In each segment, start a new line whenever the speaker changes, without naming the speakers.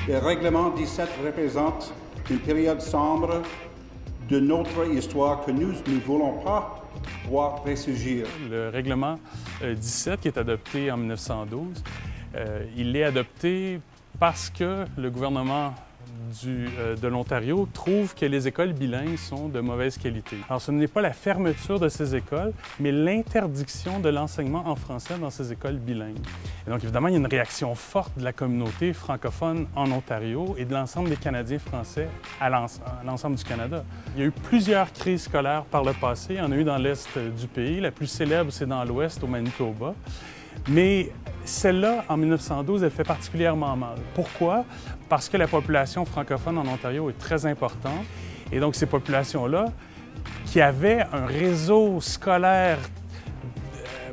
Le règlement 17 représente une période sombre de notre histoire que nous ne voulons pas voir ressurgir.
Le règlement 17 qui est adopté en 1912, il est adopté parce que le gouvernement de l'Ontario trouve que les écoles bilingues sont de mauvaise qualité. Alors, ce n'est pas la fermeture de ces écoles, mais l'interdiction de l'enseignement en français dans ces écoles bilingues. Et donc, évidemment, il y a une réaction forte de la communauté francophone en Ontario et de l'ensemble des Canadiens français à l'ensemble du Canada. Il y a eu plusieurs crises scolaires par le passé. Il y en a eu dans l'est du pays. La plus célèbre, c'est dans l'ouest, au Manitoba. Mais celle-là, en 1912, elle fait particulièrement mal. Pourquoi? Parce que la population francophone en Ontario est très importante. Et donc, ces populations-là, qui avaient un réseau scolaire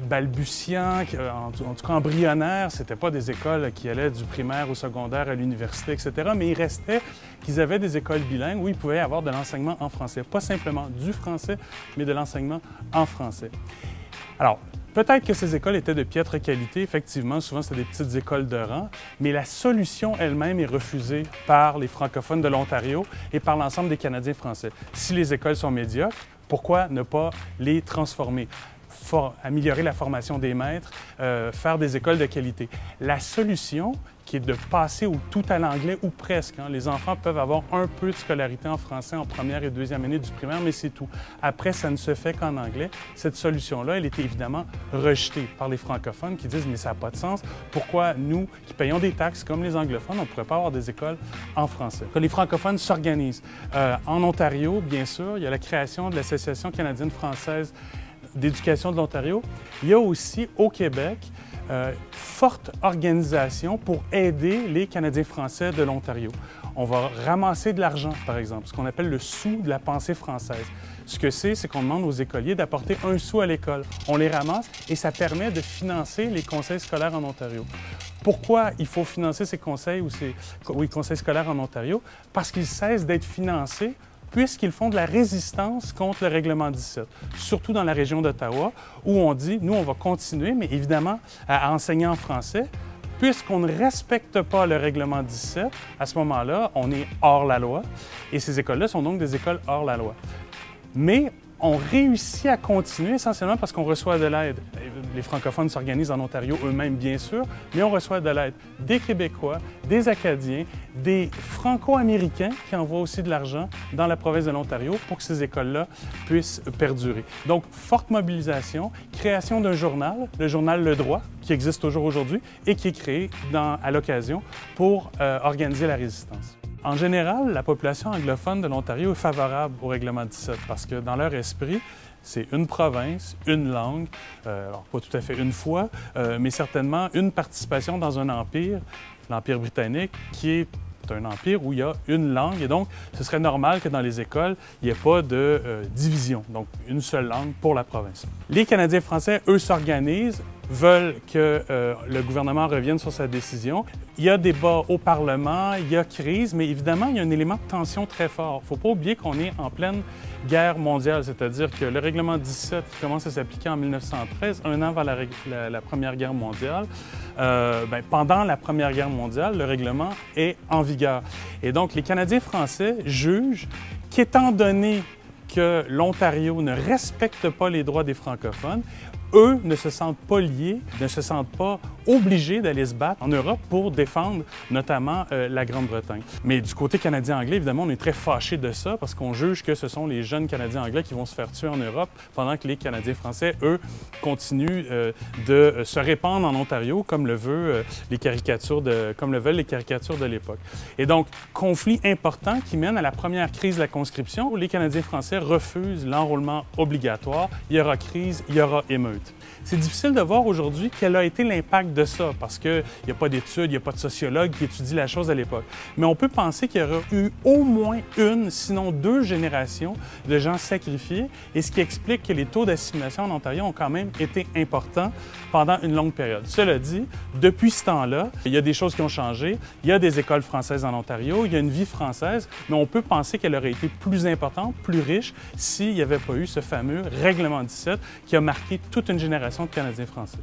balbutiant, en tout cas embryonnaire, ce n'étaient pas des écoles qui allaient du primaire au secondaire à l'université, etc., mais il restait qu'ils avaient des écoles bilingues où ils pouvaient avoir de l'enseignement en français. Pas simplement du français, mais de l'enseignement en français. Alors, peut-être que ces écoles étaient de piètre qualité, effectivement, souvent c'était des petites écoles de rang, mais la solution elle-même est refusée par les francophones de l'Ontario et par l'ensemble des Canadiens français. Si les écoles sont médiocres, pourquoi ne pas les transformer? Améliorer la formation des maîtres, faire des écoles de qualité. La solution, qui est de passer au tout à l'anglais ou presque. Les enfants peuvent avoir un peu de scolarité en français en première et deuxième année du primaire, mais c'est tout. Après, ça ne se fait qu'en anglais. Cette solution-là, elle est évidemment rejetée par les francophones qui disent « mais ça n'a pas de sens. Pourquoi nous, qui payons des taxes comme les anglophones, on ne pourrait pas avoir des écoles en français? » Les francophones s'organisent. En Ontario, bien sûr, il y a la création de l'Association canadienne-française d'éducation de l'Ontario. Il y a aussi, au Québec, forte organisation pour aider les Canadiens français de l'Ontario. On va ramasser de l'argent, par exemple, ce qu'on appelle le sou de la pensée française. Ce que c'est qu'on demande aux écoliers d'apporter un sou à l'école. On les ramasse et ça permet de financer les conseils scolaires en Ontario. Pourquoi il faut financer ces conseils ou conseils scolaires en Ontario? Parce qu'ils cessent d'être financés puisqu'ils font de la résistance contre le règlement 17, surtout dans la région d'Ottawa, où on dit, nous, on va continuer, mais évidemment, à enseigner en français. Puisqu'on ne respecte pas le règlement 17, à ce moment-là, on est hors la loi, et ces écoles-là sont donc des écoles hors la loi. Mais on réussit à continuer essentiellement parce qu'on reçoit de l'aide. Les francophones s'organisent en Ontario eux-mêmes, bien sûr, mais on reçoit de l'aide des Québécois, des Acadiens, des Franco-Américains qui envoient aussi de l'argent dans la province de l'Ontario pour que ces écoles-là puissent perdurer. Donc, forte mobilisation, création d'un journal, le journal Le Droit, qui existe toujours aujourd'hui et qui est créé à l'occasion pour organiser la résistance. En général, la population anglophone de l'Ontario est favorable au règlement 17 parce que dans leur esprit, c'est une province, une langue, alors pas tout à fait une foi, mais certainement une participation dans un empire, l'Empire britannique, qui est un empire où il y a une langue et donc ce serait normal que dans les écoles, il n'y ait pas de division, donc une seule langue pour la province. Les Canadiens français, eux, s'organisent, veulent que le gouvernement revienne sur sa décision. Il y a débat au Parlement, il y a crise, mais évidemment, il y a un élément de tension très fort. Il ne faut pas oublier qu'on est en pleine guerre mondiale, c'est-à-dire que le règlement 17 qui commence à s'appliquer en 1913, un an avant la Première Guerre mondiale, pendant la Première Guerre mondiale, le règlement est en vigueur. Et donc, les Canadiens français jugent qu'étant donné que l'Ontario ne respecte pas les droits des francophones, eux ne se sentent pas liés, ne se sentent pas obligés d'aller se battre en Europe pour défendre notamment la Grande-Bretagne. Mais du côté canadien-anglais, évidemment, on est très fâchés de ça parce qu'on juge que ce sont les jeunes Canadiens-anglais qui vont se faire tuer en Europe pendant que les Canadiens français, eux, continuent de se répandre en Ontario comme le veulent les caricatures de l'époque. Et donc, conflit important qui mène à la première crise de la conscription où les Canadiens français refusent l'enrôlement obligatoire. Il y aura crise, il y aura émeute. C'est difficile de voir aujourd'hui quel a été l'impact de ça, parce qu'il n'y a pas d'études, il n'y a pas de sociologue qui étudie la chose à l'époque. Mais on peut penser qu'il y aura eu au moins une, sinon deux générations de gens sacrifiés, et ce qui explique que les taux d'assimilation en Ontario ont quand même été importants pendant une longue période. Cela dit, depuis ce temps-là, il y a des choses qui ont changé, il y a des écoles françaises en Ontario, il y a une vie française, mais on peut penser qu'elle aurait été plus importante, plus riche, s'il n'y avait pas eu ce fameux règlement 17 qui a marqué toute une génération de Canadiens français.